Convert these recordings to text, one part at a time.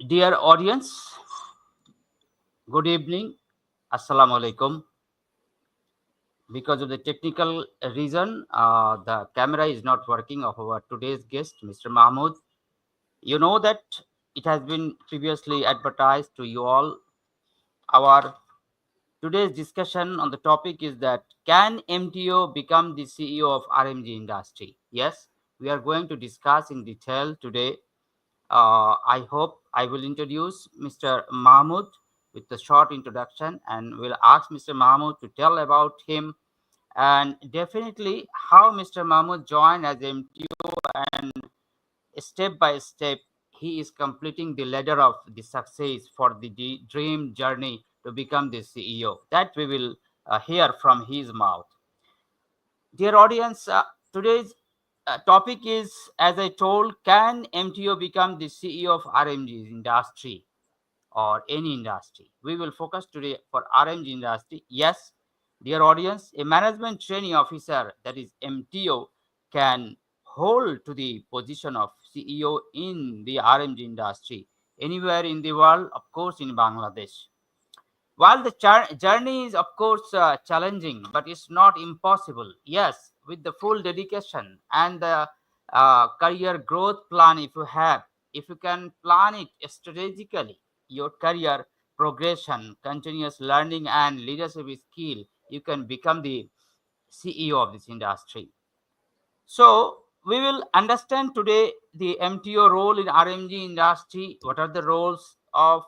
Dear audience, good evening. Assalamu alaikum. Because of the technical reason, the camera is not working of our today's guest, Mr. Mahmud. You know that it has been previously advertised to you all. Our today's discussion on the topic is that can MTO become the CEO of RMG industry? Yes, we are going to discuss in detail today. I hope I will introduce Mr. Mahmud with a short introduction and will ask Mr. Mahmud to tell about him and definitely how Mr. Mahmud joined as MTO and step by step he is completing the ladder of the success for the dream journey to become the CEO. That we will hear from his mouth. Dear audience, today's topic is, as I told, can MTO become the CEO of RMG industry or any industry? We will focus today for RMG industry. Yes, dear audience, a management training officer, that is MTO, can hold to the position of CEO in the RMG industry anywhere in the world, of course, in Bangladesh. While the journey is, of course, challenging, but it's not impossible. Yes, with the full dedication and the career growth plan, if you can plan it strategically, your career progression, continuous learning, and leadership skill, you can become the CEO of this industry. So we will understand today the MTO role in RMG industry. What are the roles of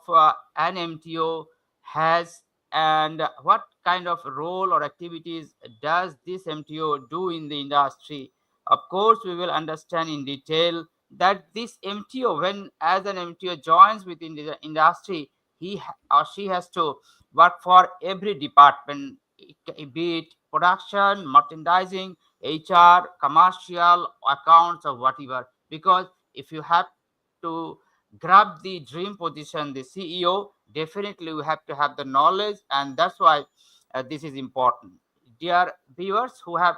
an MTO has, and what kind of role or activities does this MTO do in the industry? Of course, we will understand in detail that this MTO, when as an MTO joins within the industry, or she has to work for every department, be it production, merchandising, HR, commercial, accounts, or whatever. Because if you have to grab the dream position, the CEO, definitely we have to have the knowledge, and that's why this is important. Dear viewers who have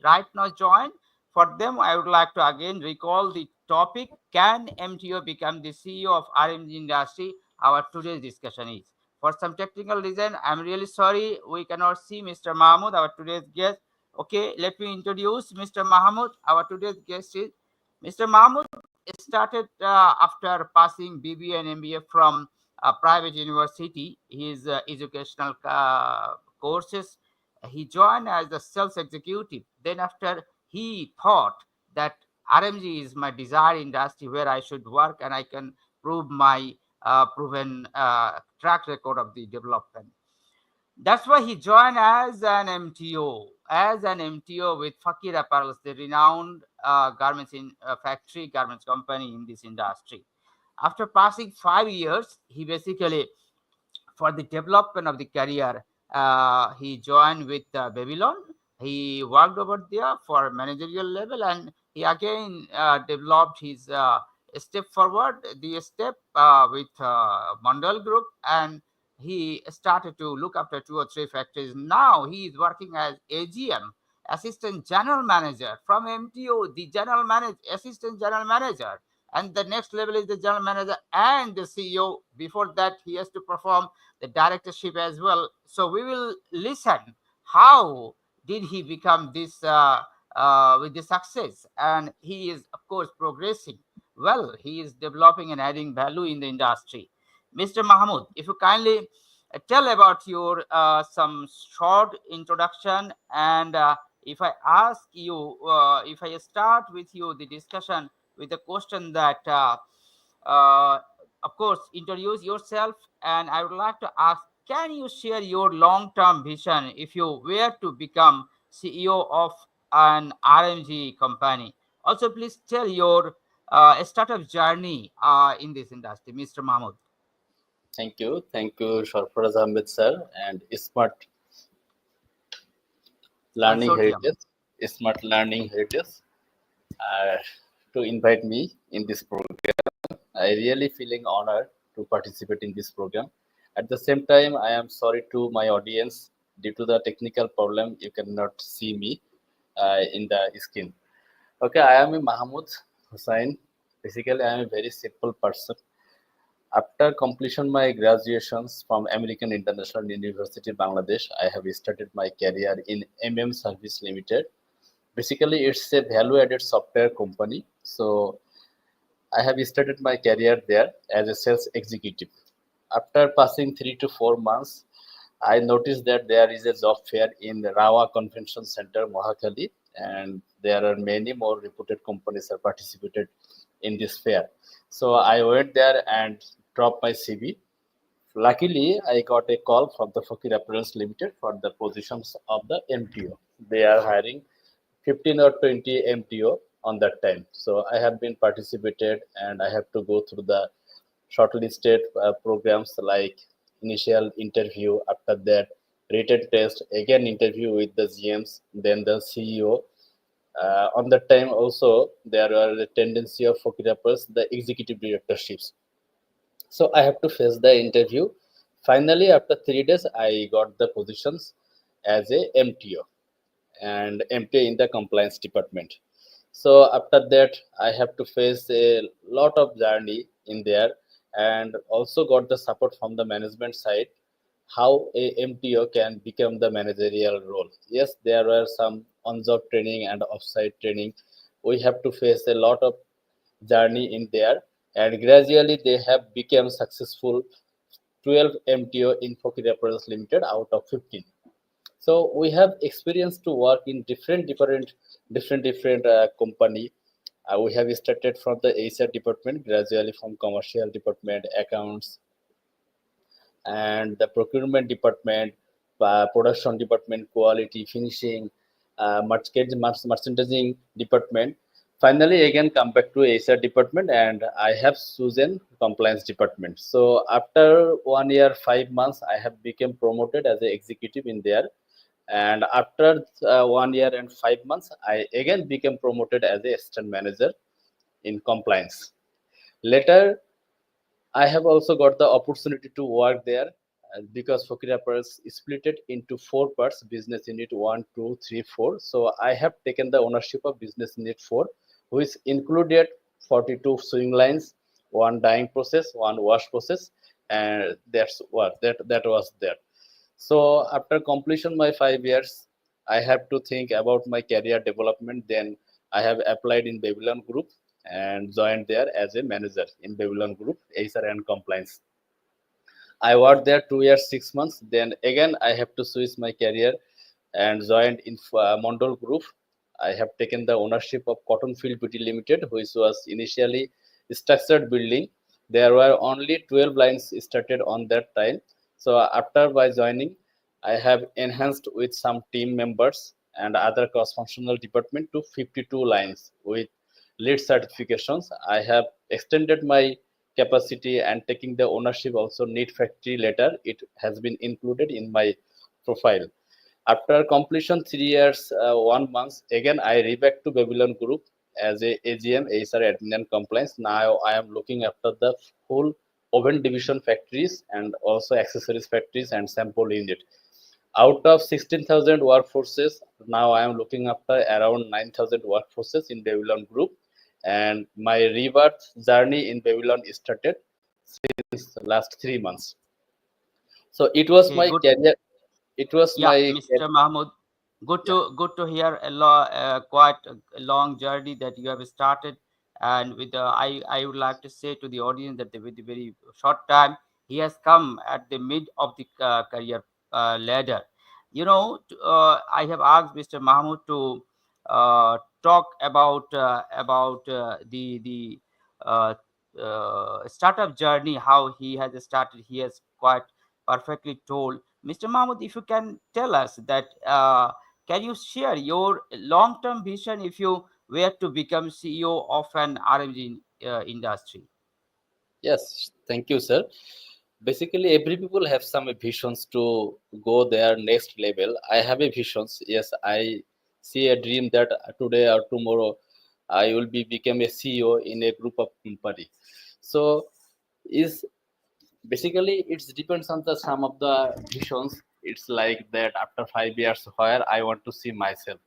right now joined, for them, I would like to again recall the topic: can MTO become the CEO of RMG industry? Our today's discussion is. For some technical reason, I'm really sorry we cannot see Mr. Mahmoud, our today's guest. Okay, let me introduce Mr. Mahmoud. Our today's guest is Mr. Mahmoud. Started after passing BBA and MBA from a private university. His educational courses. He joined as a sales executive. Then, after he thought that RMG is my desired industry where I should work and I can prove my proven track record of the development. That's why he joined as an MTO, with Fakir Apparels, the renowned garments in factory garments company in this industry. After passing 5 years, he basically, for the development of the career, he joined with Babylon. He worked over there for managerial level, and he again developed his step forward, the step with Mandal Group, and he started to look after two or three factories. Now he is working as AGM, Assistant General Manager from MTO, the General Manager, Assistant General Manager, and the next level is the General Manager and the CEO. Before that, he has to perform the directorship as well. So we will listen how did he become this with the success, and he is of course progressing well. He is developing and adding value in the industry. Mr. Mahmoud, if you kindly tell about your some short introduction, and if I start with you the discussion with the question that uh, of course, introduce yourself. And I would like to ask, can you share your long-term vision if you were to become CEO of an RMG company? Also, please tell your startup journey in this industry, Mr. Mahmoud. Thank you, Sarfaraz Ahmed sir, and Learning Consortium. Heritage, Smart Learning Heritage, uh, to invite me in this program. I really feeling honored to participate in this program. At the same time, I am sorry to my audience due to the technical problem. You cannot see me in the screen. Okay, I am a Mahmud Hussain. Basically, I am a very simple person. After completion my graduations from American International University, Bangladesh, I have started my career in Service Limited. Basically, it's a value-added software company. So I have started my career there as a sales executive. After passing 3 to 4 months, I noticed that there is a job fair in the Rawa Convention Center, Mohakali, and there are many more reputed companies are participated in this fair. So I went there and dropped my CV. Luckily, I got a call from the Fakir Apparels Limited for the positions of the MTO. They are hiring 15 or 20 MTO on that time. So I have been participated and I have to go through the shortlisted programs like initial interview, after that written test, again interview with the GMs, then the CEO. On that time also there are the tendency of Fakir Apparels, the executive directorships. So I have to face the interview. Finally, after 3 days, I got the positions as a MTO and MTO in the compliance department. So after that, I have to face a lot of journey in there, and also got the support from the management side how a MTO can become the managerial role. Yes, there are some on-job training and off-site training. We have to face a lot of journey in there, and gradually they have become successful 12 MTO in Fakir Apparels Limited out of 15. So we have experience to work in different company. We have started from the HR department, gradually from commercial department, accounts, and the procurement department, production department, quality, finishing, merchandising department. Finally, again come back to HR department, and I have chosen compliance department. So after 1 year, 5 months, I have become promoted as an executive in there, and after 1 year and 5 months, I again became promoted as a assistant manager in compliance. Later, I have also got the opportunity to work there because Fakir Apparels is split it into four parts: business unit 1, 2, 3, 4. So I have taken the ownership of business unit 4, which included 42 sewing lines, one dyeing process, one wash process, and that's what that was there. So after completion my 5 years, I have to think about my career development. Then I have applied in Babylon Group and joined there as a manager in Babylon Group, HR and compliance. I worked there 2 years, 6 months. Then again, I have to switch my career and joined in Mondol Group. I have taken the ownership of Cotton Field Beauty Limited, which was initially structured building. There were only 12 lines started on that time. So after by joining, I have enhanced with some team members and other cross-functional department to 52 lines with lead certifications. I have extended my capacity and taking the ownership also need factory later. It has been included in my profile. After completion 3 years, 1 month, again I reback to Babylon Group as a AGM, HR Admin and Compliance. Now I am looking after the whole oven division factories and also accessories factories and sample unit. Out of 16,000 workforces, now I am looking after around 9,000 workforces in Babylon Group. And my rebirth journey in Babylon started since last 3 months. So it was Okay, my good. career. It was Yeah, my Mr. Mahmud, yeah. good to hear quite a long journey that you have started, and with I would like to say to the audience that with a very short time he has come at the mid of the career ladder. I have asked Mr. Mahmud to talk about the uh, startup journey, how he has started. He has quite perfectly told. Mr. Mahmoud, if you can tell us that, can you share your long-term vision if you were to become CEO of an RMG industry? Yes, thank you, sir. Basically, every people have some visions to go their next level. I have a visions. Yes, I see a dream that today or tomorrow I will be become a CEO in a group of company. So, is basically it depends on the some of the visions. It's like that after 5 years, where I want to see myself.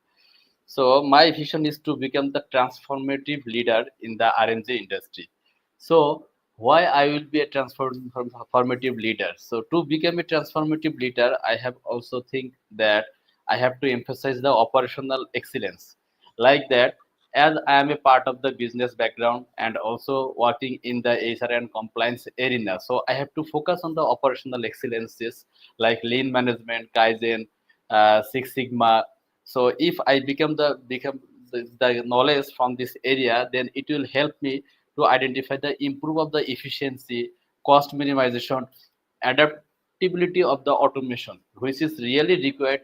So my vision is to become the transformative leader in the RMG industry. So Why I will be a transformative leader. So to become a transformative leader, I have also think that I have to emphasize the operational excellence. Like that, as I am a part of the business background and also working in the HR and compliance arena, so I have to focus on the operational excellences like lean management, Kaizen, Six Sigma. So if I become the knowledge from this area, then it will help me to identify the improve of the efficiency, cost minimization, adaptability of the automation, which is really required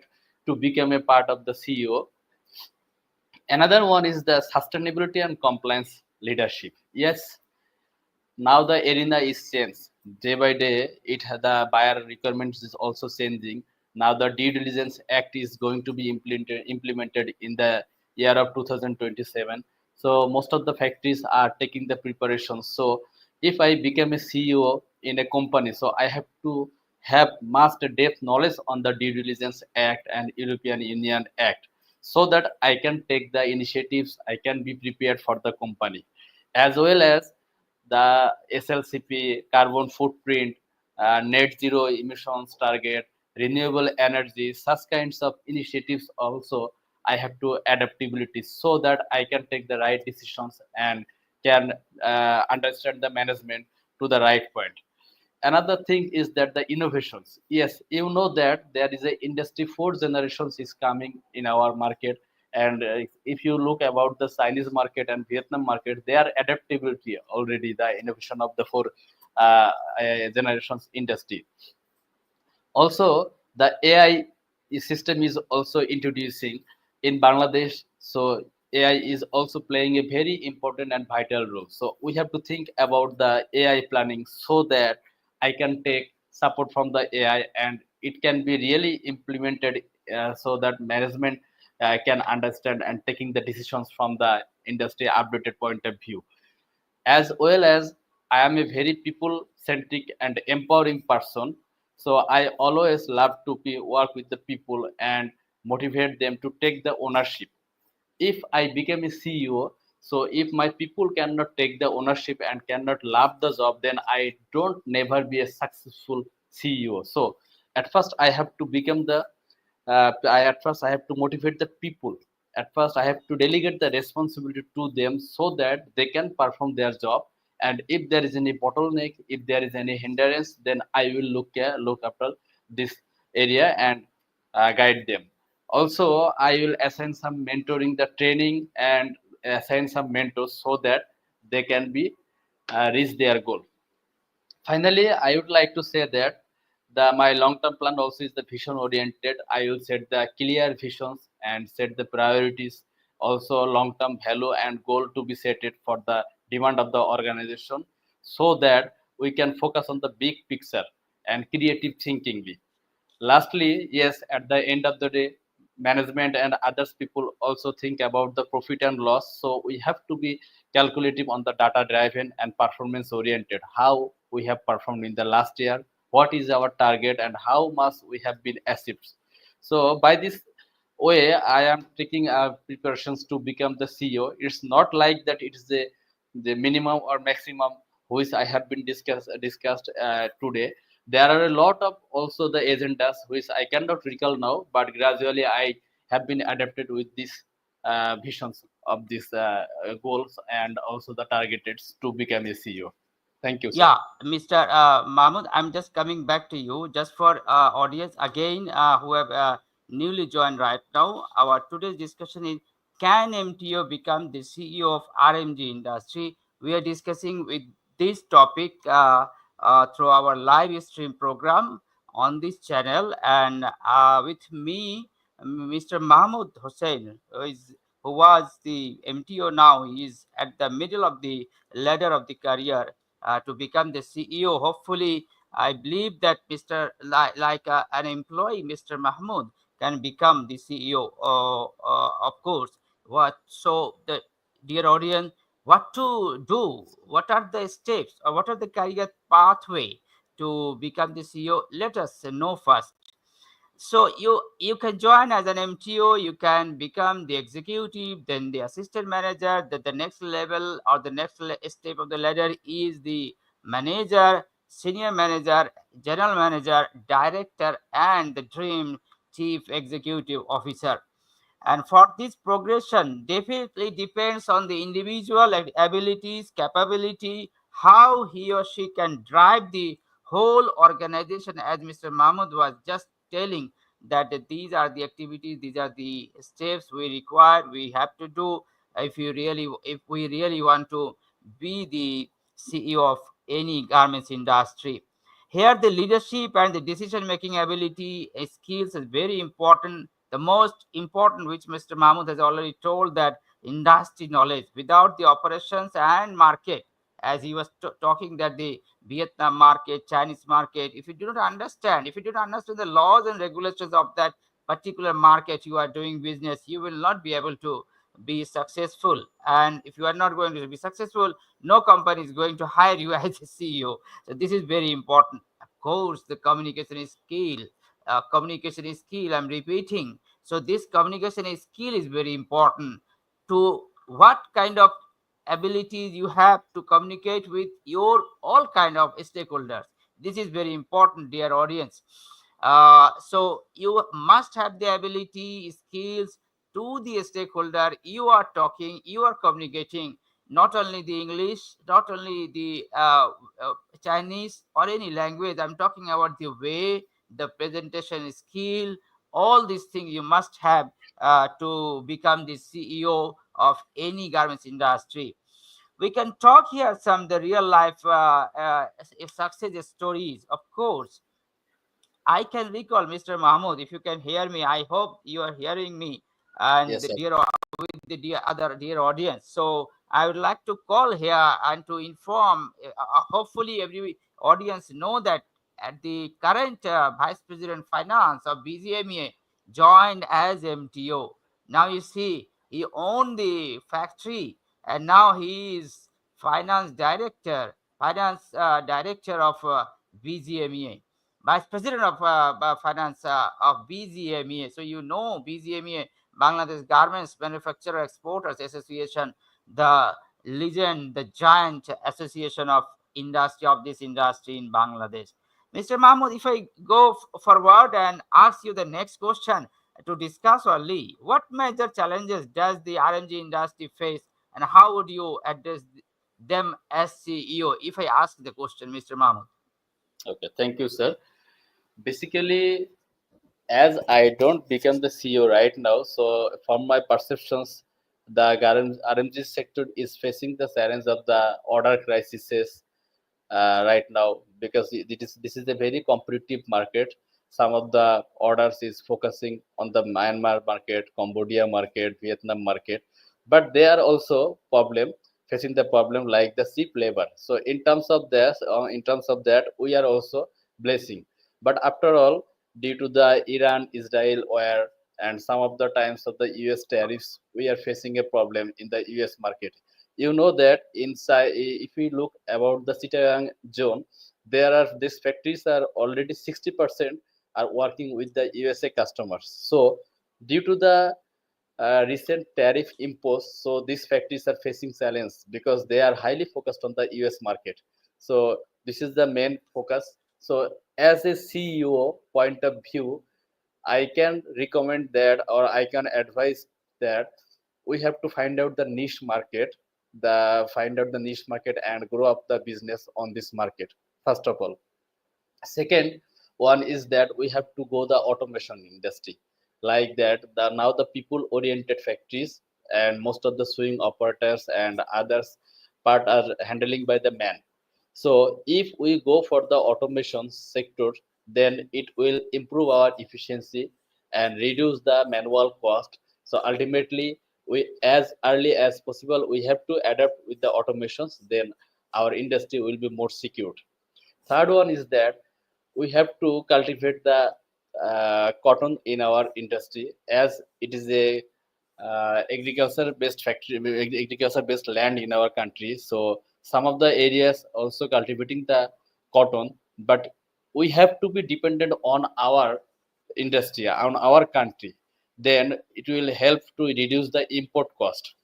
to become a part of the CEO. Another one is the sustainability and compliance leadership. Yes, now the arena is changed day by day. The buyer requirements is also changing. Now the due diligence act is going to be implemented in the year of 2027. So most of the factories are taking the preparations. So if I become a CEO in a company, so I have to have master depth knowledge on the due diligence act and European Union act, so that I can take the initiatives, I can be prepared for the company, as well as the SLCP, carbon footprint, net zero emissions target, renewable energy, such kinds of initiatives also I have to adaptability, so that I can take the right decisions and can understand the management to the right point. Another thing is that the innovations, yes, you know that there is a industry four generations is coming in our market. And if you look about the Chinese market and Vietnam market, they are adaptability already the innovation of the four generations industry. Also, the AI system is also introducing in Bangladesh. So AI is also playing a very important and vital role. So we have to think about the AI planning, so that I can take support from the AI and it can be really implemented, so that management can understand and taking the decisions from the industry updated point of view. As well as I am a very people centric and empowering person. So I always love to work with the people and motivate them to take the ownership. If I become a CEO, so if my people cannot take the ownership and cannot love the job, then I don't never be a successful CEO. So at first I have to become the at first I have to motivate the people. At first I have to delegate the responsibility to them, so that they can perform their job. And if there is any bottleneck, if there is any hindrance, then I will look after this area and guide them. Also, I will assign some mentoring the training and assign some mentors, so that they can be reach their goal. Finally, I would like to say that my long-term plan also is the vision oriented. I will set the clear visions and set the priorities, also long-term value and goal to be set it for the demand of the organization, so that we can focus on the big picture and creative thinking. Lastly, yes, at the end of the day, management and others people also think about the profit and loss. So we have to be calculative on the data driven and performance oriented. How we have performed in the last year, what is our target, and how much we have been achieved. So by this way, I am taking preparations to become the CEO. It's not like that it is the minimum or maximum which I have been discussed today. There are a lot of also the agendas which I cannot recall now, but gradually I have been adapted with these visions of these goals and also the targeted to become a CEO. Thank you, sir. Yeah, Mr. Mahmud, I'm just coming back to you just for audience again who have newly joined right now. Our today's discussion is, can MTO become the CEO of RMG industry? We are discussing with this topic through our live stream program on this channel, and with me, Mr. Mahmud Hussain, who was the MTO. Now he is at the middle of the ladder of the career to become the CEO. Hopefully, I believe that an employee, Mr. Mahmoud, can become the CEO. Of course, what so the dear audience, what to do? What are the steps, or what are the career pathway to become the CEO? Let us know first. So you can join as an MTO, you can become the executive, then the assistant manager. That the next level or the next step of the ladder is the manager, senior manager, general manager, director, and the dream chief executive officer. And for this progression definitely depends on the individual abilities, capability, how he or she can drive the whole organization, as Mr. Mahmud was just telling, that these are the activities, these are the steps we require, we have to do if we really want to be the CEO of any garments industry. Here, the leadership and the decision making ability skills is very important. The most important, which Mr. Mahmood has already told, that industry knowledge. Without the operations and market, as he was talking, that the Vietnam market, Chinese market, if you do not understand, if you do not understand the laws and regulations of that particular market you are doing business, you will not be able to be successful. And if you are not going to be successful, no company is going to hire you as a CEO. So this is very important. Of course, the communication is skill. Communication is skill. I'm repeating. So this communication is skill is very important. To what kind of abilities you have to communicate with your all kind of stakeholders. This is very important, dear audience. So you must have the ability, skills to the stakeholder. You are talking, you are communicating not only the English, not only the Chinese or any language. I'm talking about the way, the presentation skill, all these things you must have to become the CEO of any garments industry. We can talk here some the real life success stories. Of course, I can recall, Mr. Mahmoud, if you can hear me, I hope you are hearing me, and Yes, the sir. with the dear audience. So I would like to call here and to inform. Hopefully, every audience know that at the current Vice President Finance of BGMA joined as MTO. Now you see, he owned the factory, and now he is finance director of BGMA. Vice President of Finance of BGMEA. So you know BGMEA, Bangladesh Garments Manufacturer Exporters Association, the legend, the giant association of industry of this industry in Bangladesh. Mr. Mahmoud, if I go forward and ask you the next question to discuss only, what major challenges does the RMG industry face, and how would you address them as CEO? If I ask the question, Mr. Mahmoud. Okay, thank you, sir. Basically, as I don't become the CEO right now, so from my perceptions, the RMG sector is facing the challenge of the order crises right now, because this is a very competitive market. Some of the orders is focusing on the Myanmar market, Cambodia market, Vietnam market, but they are also problem facing the problem like the cheap labor. So in terms of that, we are also blessing. But after all, due to the Iran-Israel war and some of the times of the US tariffs, we are facing a problem in the US market. You know that inside, if we look about the Xinjiang zone, there are these factories are already 60% are working with the USA customers. So due to the recent tariff imposed, so these factories are facing challenge because they are highly focused on the US market. So this is the main focus. So as a CEO point of view, I can recommend that, or I can advise that we have to find out the niche market, the find out the niche market and grow up the business on this market. First of all, second one is that we have to go the automation industry, like that the now the people oriented factories and most of the swing operators and others part are handling by the man. So if we go for the automation sector, then it will improve our efficiency and reduce the manual cost. So ultimately, we as early as possible we have to adapt with the automations. Then our industry will be more secured. Third one is that we have to cultivate the cotton in our industry, as it is a agriculture based factory, agriculture based land in our country. So some of the areas also cultivating the cotton, but we have to be dependent on our industry, on our country. Then it will help to reduce the import cost,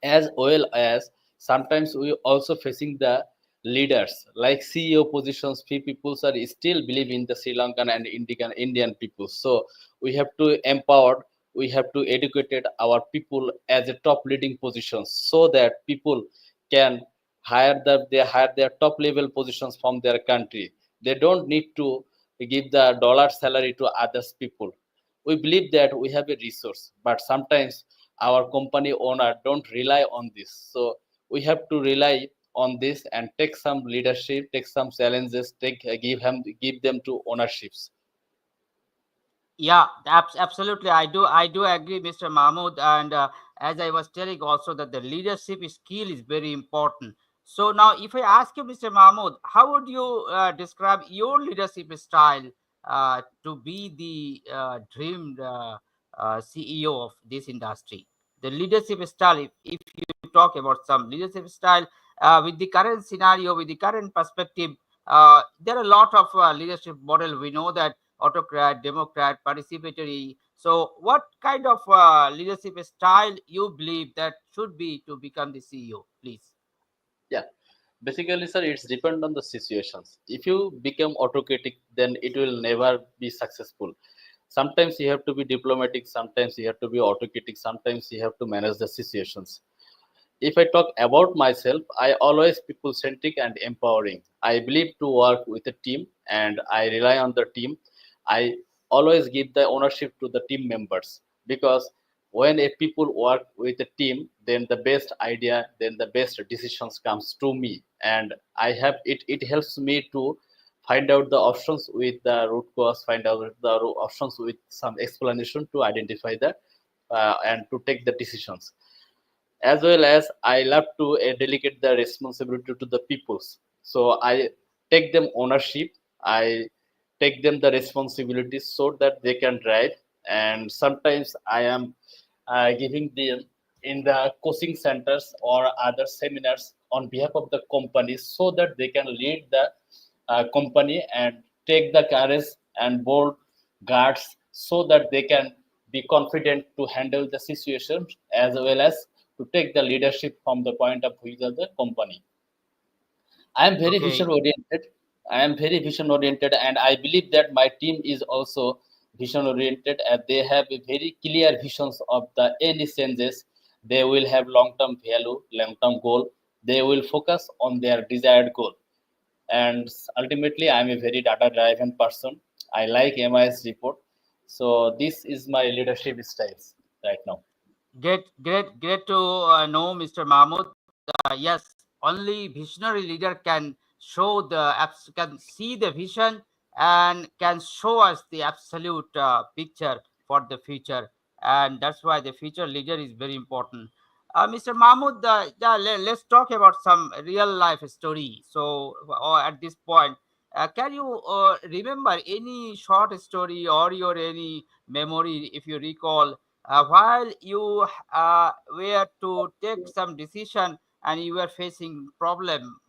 as well as sometimes we also facing the leaders like CEO positions, few people are still believe in the Sri Lankan and Indian people. So we have to empower, we have to educate our people as a top leading positions so that people can they hire their top level positions from their country. They don't need to give the dollar salary to others people. We believe that we have a resource, but sometimes our company owner don't rely on this. So we have to rely on this and take some leadership, take some challenges, give them to ownerships. Yeah, absolutely. I do agree, Mr. Mahmood. And as I was telling also that the leadership skill is very important. So now, if I ask you, Mr. Mahmood, how would you describe your leadership style to be the dreamed CEO of this industry? The leadership style, if you talk about some leadership style with the current scenario, with the current perspective, there are a lot of leadership model. We know that autocrat, democrat, participatory. So, what kind of leadership style you believe that should be to become the CEO, please? Yeah, basically, sir, it's depend on the situations. If you become autocratic, then it will never be successful. Sometimes you have to be diplomatic, sometimes you have to be autocratic, sometimes you have to manage the situations. If I talk about myself, I always people centric and empowering. I believe to work with a team and I rely on the team. I always give the ownership to the team members because when a people work with a team, then the best idea, then the best decisions comes to me, and I have it. It helps me to find out the options with the root cause, find out the options with some explanation to identify the and to take the decisions, as well as I love to delegate the responsibility to the peoples. So I take them ownership. I take them the responsibilities so that they can drive. And sometimes I am giving them in the coaching centers or other seminars on behalf of the company so that they can lead the company and take the courage and bold guards so that they can be confident to handle the situation as well as to take the leadership from the point of view of the company. I am very Okay, vision oriented. I am very vision oriented, and I believe that my team is also vision oriented, and they have a very clear visions of the any changes. They will have long term value, long term goal. They will focus on their desired goal, and ultimately, I am a very data driven person. I like MIS report, so this is my leadership styles right now. great to know, Mr. Mahmood. Yes, only visionary leader can show can see the vision and can show us the absolute picture for the future, and that's why the future leader is very important. Mr. Mahmood, yeah, let's talk about some real life story. So, at this point, can you remember any short story or your any memory, if you recall, while you were to take some decision and you were facing problem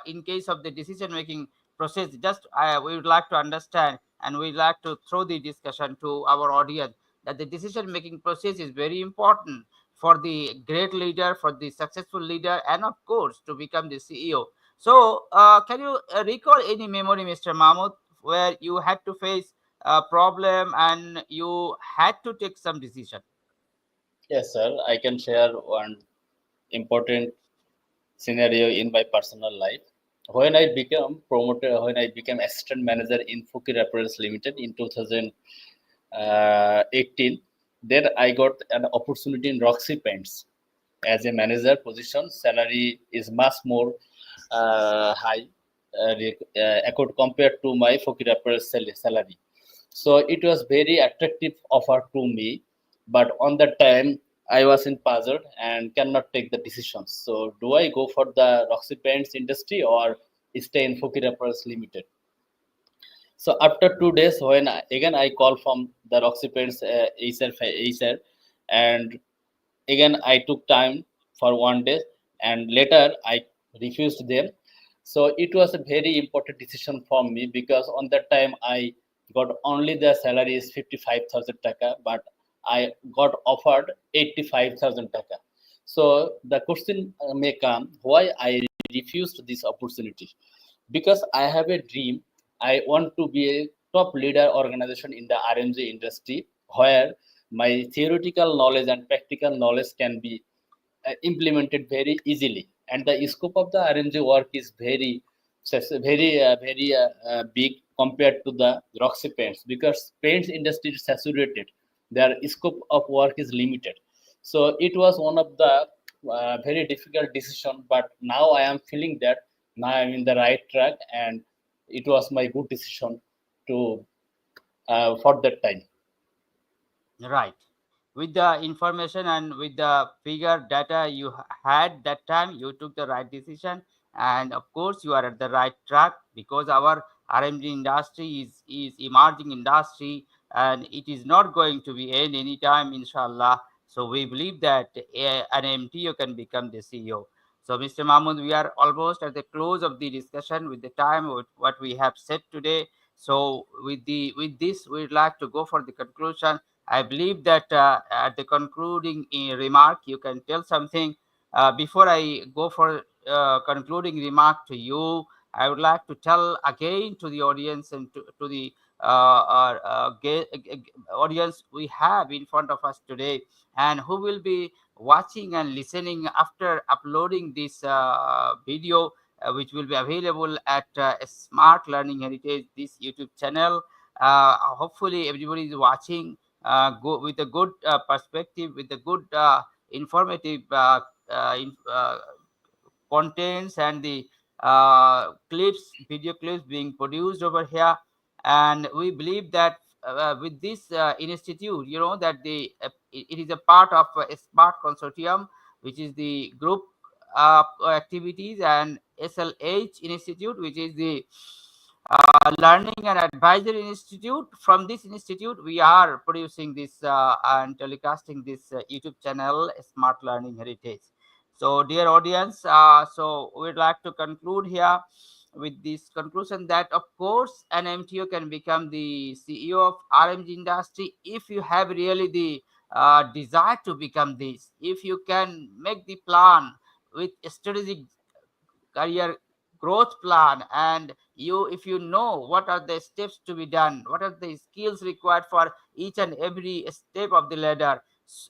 in case of the decision making process? Just we would like to understand, and we'd like to throw the discussion to our audience that the decision making process is very important for the great leader, for the successful leader, and of course to become the CEO. So can you recall any memory, Mr. Mahmood, where you had to face a problem and you had to take some decision? Yes, sir. I can share one important scenario in my personal life. When I became promoted, when I became assistant manager in Fukir Apparels Limited in 2018, there I got an opportunity in Roxy Paints as a manager position. Salary is much more high compared to my Fukir Apparels salary. So it was very attractive offer to me, but on that time I was in puzzle and cannot take the decisions. So do I go for the Roxy Paints industry or stay in Fukir Apparels Limited? So after 2 days, when again I call from the Roxy Paints HR, and again I took time for 1 day, and later I refused them. So it was a very important decision for me because on that time I got only the salary is 55,000 taka, but I got offered 85,000 taka. So the question may come, why I refused this opportunity because I have a dream. I want to be a top leader organization in the RMG industry where my theoretical knowledge and practical knowledge can be implemented very easily. And the scope of the RMG work is very big compared to the Roxy paints because paints industry is saturated. Their scope of work is limited. So it was one of the very difficult decision. But now I am feeling that now I am in the right track, and it was my good decision to for that time. Right. With the information and with the figure data you had that time, you took the right decision. And of course, you are at the right track because our RMG industry is emerging industry and it is not going to be end anytime, inshallah. So we believe that an MTO can become the CEO. So, Mr. Mahmud, we are almost at the close of the discussion with the time with what we have said today. So, with this, we'd like to go for the conclusion. I believe that at the concluding remark, you can tell something. Before I go for concluding remark to you, I would like to tell again to the audience and to the audience we have in front of us today and who will be watching and listening after uploading this video, which will be available at Smart Learning Heritage, this YouTube channel. Hopefully, everybody is watching go with a good perspective, with a good informative contents and the video clips being produced over here. And we believe that with this institute, you know that it is a part of a smart consortium, which is the group activities, and SLH institute, which is the learning and advisory institute. From this institute we are producing this and telecasting this YouTube channel, Smart Learning Heritage. So dear audience, so we'd like to conclude here with this conclusion that of course an MTO can become the CEO of RMG industry if you have really the desire to become this, if you can make the plan with strategic career growth plan, and you if you know what are the steps to be done, what are the skills required for each and every step of the ladder.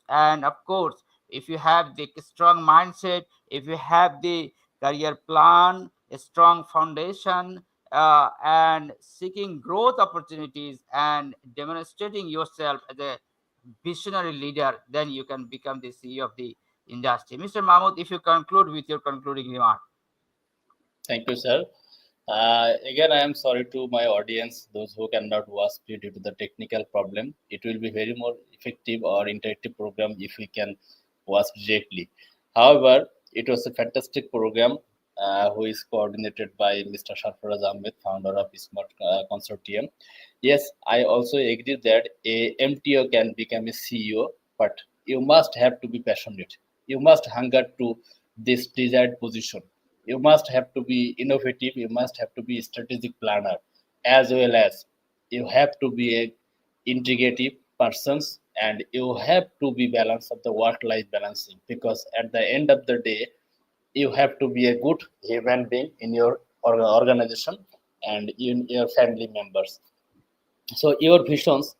And of course, if you have the strong mindset, if you have the career plan, a strong foundation, and seeking growth opportunities and demonstrating yourself as a visionary leader, then you can become the CEO of the industry. Mr. Mahmoud, if you conclude with your concluding remark. Thank you, sir. Again, I am sorry to my audience, those who cannot watch due to the technical problem. It will be very more effective or interactive program if we can watch directly. However, it was a fantastic program who is coordinated by Mr. Sarfaraz Ahmed, founder of Smart Consortium. Yes, I also agree that a MTO can become a CEO, but you must have to be passionate. You must hunger to this desired position. You must have to be innovative. You must have to be a strategic planner, as well as you have to be a integrative persons, and you have to be balance of the work life balancing, because at the end of the day you have to be a good human being in your organization and in your family members. So your visions,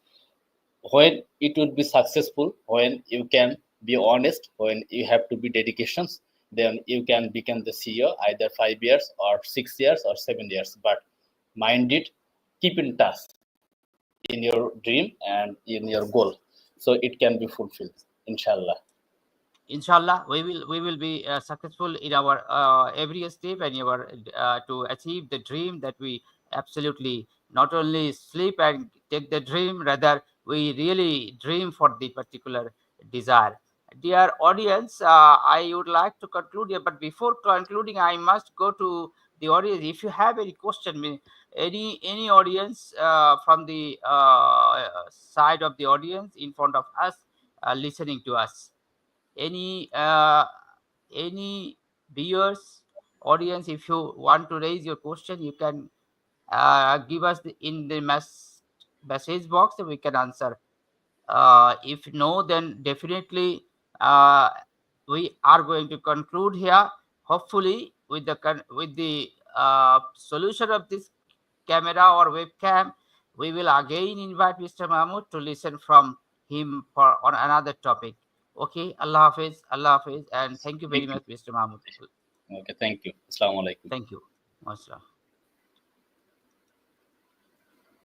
when it will be successful, when you can be honest, when you have to be dedications, then you can become the CEO either 5 years or 6 years or 7 years. But mind it, keep in touch in your dream and in your goal, so it can be fulfilled, inshallah. Inshallah, we will be successful in our every step and our to achieve the dream that we absolutely not only sleep and take the dream, rather we really dream for the particular desire. Dear audience, I would like to conclude here, but before concluding I must go to the audience. If you have any question, any audience from the side of the audience in front of us listening to us, any viewers, audience, if you want to raise your question, you can give us in the message box and we can answer. If no, then definitely uh, we are going to conclude here. Hopefully with the solution of this camera or webcam, we will again invite Mr. Mahmud to listen from him for on another topic. Okay, Allah Hafiz, and thank you very Thank you. much, Mr. Mahmud. Okay, thank you. Assalamu alaikum. Thank you, Mashallah.